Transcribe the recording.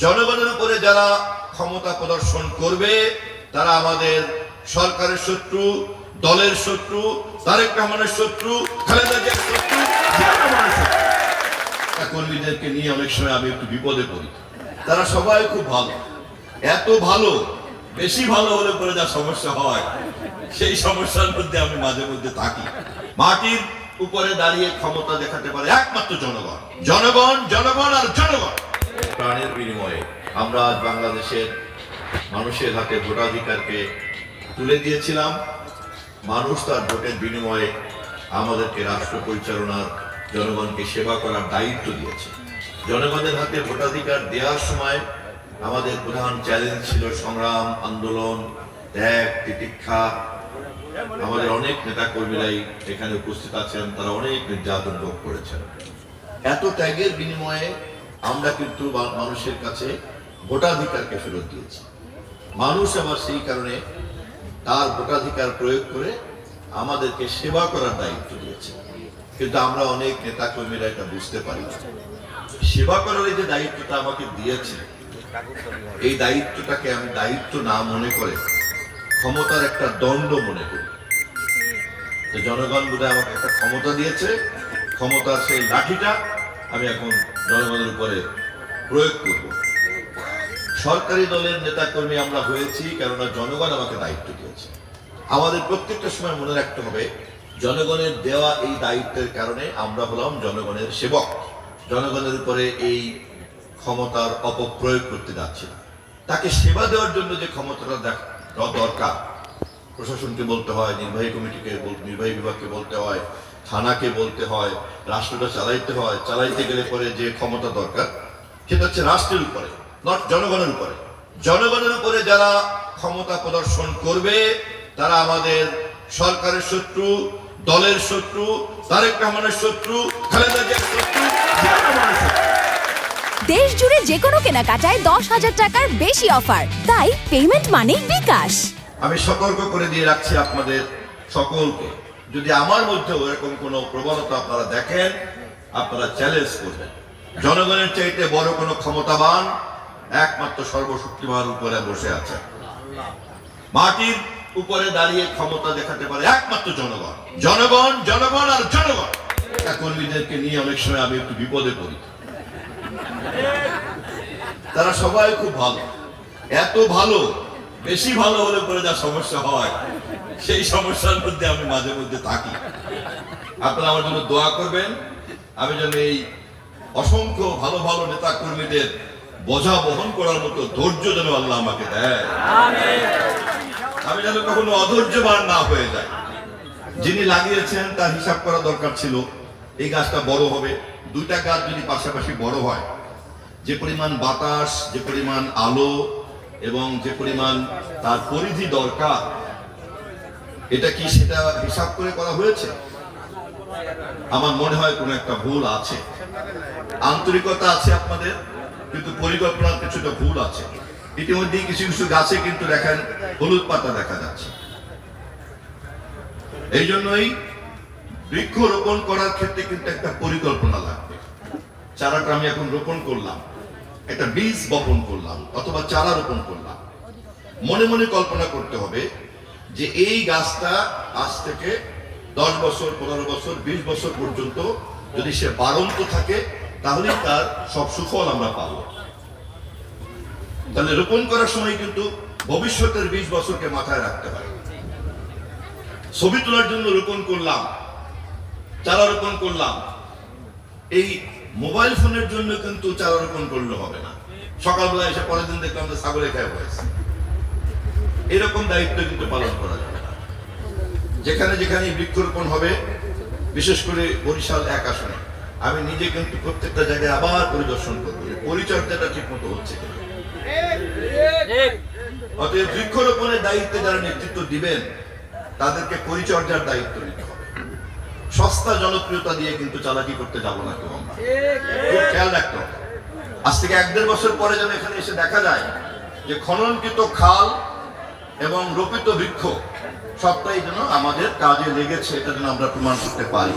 জনগণের উপরে যারা ক্ষমতা প্রদর্শন করবে তারা আমাদের সরকারের শত্রু, দলের শত্রু, তারেক রহমানের শত্রু, খালেদা জিয়ার শত্রু, কর্মীদেরকে নিয়ে অনেক সময় আমি একটু বিপদে পড়ি। তারা সবাই খুব ভালো, এত ভালো, বেশি ভালো হলে পরে যা সমস্যা হয় সেই সমস্যার মধ্যে আমি মাঝে মধ্যে থাকি। মাটির উপরে দাঁড়িয়ে ক্ষমতা দেখাতে পারে একমাত্র জনগণ, জনগণ, জনগণ আর জনগণ। প্রাণের বিনিময়ে আমরা আজ বাংলাদেশের মানুষের হাতে ভোটাধিকারকে তুলে দিয়েছিলাম। মানুষ তার ভোটের বিনিময়ে আমাদেরকে রাষ্ট্র পরিচালনার, জনগণকে সেবা করার দায়িত্ব দিয়েছে। জনগণের হাতে ভোটাধিকার দেওয়ার সময় আমাদের প্রধান চ্যালেঞ্জ ছিল সংগ্রাম, আন্দোলন, ত্যাগ, তিতিক্ষা। আমাদের অনেক নেতা কর্মীরাই এখানে উপস্থিত আছেন, তারা অনেক নির্যাতন ভোগ করেছেন। এত ত্যাগের বিনিময়ে আমরা কিন্তু মানুষের কাছে ভোটাধিকারকে ফেরত দিয়েছি। মানুষ আবার সেই কারণে তার ভোটাধিকার প্রয়োগ করে আমাদেরকে সেবা করার দায়িত্ব দিয়েছে। কিন্তু আমরা অনেক নেতা কর্মীরা এটা বুঝতে পারি না। সেবা করার এই যে দায়িত্বটা আমাকে দিয়েছে, এই দায়িত্বটাকে আমি দায়িত্ব না মনে করে ক্ষমতার একটা দণ্ড মনে করি। জনগণ বোধহয় আমাকে একটা ক্ষমতা দিয়েছে, ক্ষমতার সেই লাঠিটা আমি এখন জনগণের উপরে প্রয়োগ করব। সরকারি দলের নেতা কর্মী আমরা হয়েছি কেননা জনগণ আমাকে দায়িত্ব দিয়েছে। আমাদের প্রত্যেকটা সময় মনে রাখতে হবে, জনগণের দেওয়া এই দায়িত্বের কারণে আমরা হলাম জনগণের সেবক। জনগণের উপরে এই ক্ষমতার অপপ্রয়োগ করতে যাচ্ছি না। তাকে সেবা দেওয়ার জন্য যে ক্ষমতাটা দরকার, প্রশাসনকে বলতে হয়, নির্বাহী কমিটিকে, নির্বাহী বিভাগকে বলতে হয়, থানাকে বলতে হয়, রাষ্ট্রটা চালাইতে হয়। চালাইতে গেলে পরে যে ক্ষমতা দরকার সেটা হচ্ছে রাষ্ট্রের উপরে, নট জনগণের উপরে। জনগণের উপরে যারা ক্ষমতা প্রদর্শন করবে তারা আমাদের সরকারের শত্রু, দলের শত্রু, তারেক রহমানের শত্রু, খালেদা জিয়ার শত্রু। দেশ জুড়ে যে কোনো কেনাকাটায় 10,000 টাকার বেশি অফার, তাই পেমেন্ট মানেই বিকাশ। আমি সতর্ক করে দিয়ে রাখছি আপনাদের সকলকে, যদি আমার মধ্যে এরকম কোনো প্রবণতা আপনারা দেখেন, আপনারা চ্যালেঞ্জ করবেন। জনগণের চাইতে বড় কোনো ক্ষমতাবান একমাত্র সর্বশক্তিমান উপরে বসে আছে। মাটির উপরে দাঁড়িয়ে ক্ষমতা দেখাতে পারে একমাত্র জনগণ, জনগণ, জনগণ আর জনগণ। কর্মীদেরকে নিয়ে অনেক সময় আমি একটু বিপদে পড়ি। তারা সবাই খুব ভালো, এত ভালো, বেশি ভালো হলে পরে যা সমস্যা হয় সেই সমস্যার মধ্যে আমি মাঝে মধ্যে থাকি। আপনারা আমার জন্য দোয়া করবেন, আমি যেন এই অসংখ্য ভালো ভালো নেতা কর্মীদের বোঝা বহন করার মতো ধৈর্য যেন আল্লাহ আমাকে দেয়। আমি যেন কখনো অধৈর্যবান না হয়ে যায়। যিনি লাগিয়েছেন তার হিসাব করা দরকার ছিল, এই গাছটা বড় হবে। দুইটা গাছ যদি পাশাপাশি বড় হয়, যে পরিমাণ বাতাস, যে পরিমাণ আলো এবং যে পরিমাণ তার পরিধি দরকার, এটা কি সেটা হিসাব করে করা হয়েছে? আমার মনে হয় কোনো একটা ভুল আছে। আন্তরিকতা আছে আপনাদের, কিন্তু পরিকল্পনার কিছুটা ভুল আছে। ইতিমধ্যে কিছু কিছু গাছে কিন্তু দেখেন হলুদ পাতা দেখা যাচ্ছে। এই জন্যই বৃক্ষ রোপণ করার ক্ষেত্রে কিন্তু একটা পরিকল্পনা লাগবে। চারাটা আমি এখন রোপণ করলাম, একটা বীজ বপন করলাম অথবা চারা রোপণ করলাম, মনে মনে কল্পনা করতে হবে যে এই গাছটা আজ থেকে 10 বছর, 15 বছর, 20 বছর পর্যন্ত যদি সে বাড়ন্ত থাকে তাহলে তার সব সুফল আমরা পাবো। তাহলে রোপণ করার সময় কিন্তু ভবিষ্যতের 20 বছরকে মাথায় রাখতে হয়। ছবি তোলার জন্য রোপণ করলাম, চারা রোপণ করলাম, এই মোবাইল ফোনের জন্য কিন্তু চারা রোপণ করলে হবে না। সকালবেলা এসে পরের দিন দেখলাম যে ছাগলে খেয়ে হয়েছে, এরকম দায়িত্ব কিন্তু পালন করা যাবে না। যেখানে যেখানে বৃক্ষরোপণ হবে, বিশেষ করে বরিশাল 1 আসনে আমি নিজে কিন্তু প্রত্যেকটা জায়গায় আবার পরিদর্শন করবো যে পরিচর্যাটা ঠিক মতো হচ্ছে কিনা। অতএব বৃক্ষরোপণের দায়িত্বে যারা নেতৃত্ব দিবেন তাদেরকে পরিচর্যার দায়িত্ব নিতে হবে। সস্তা জনপ্রিয়তা দিয়ে কিন্তু চালাকি করতে যাবো না কেউ। আমরা খুব খেয়াল রাখতে হবে। আজ থেকে 1-1.5 বছর পরে যেন এখানে এসে দেখা যায় যে খননকৃত খাল এবং রোপিত বৃক্ষ সবটাই যেন আমাদের কাজে লেগেছে, এটা যেন আমরা প্রমাণ করতে পারি।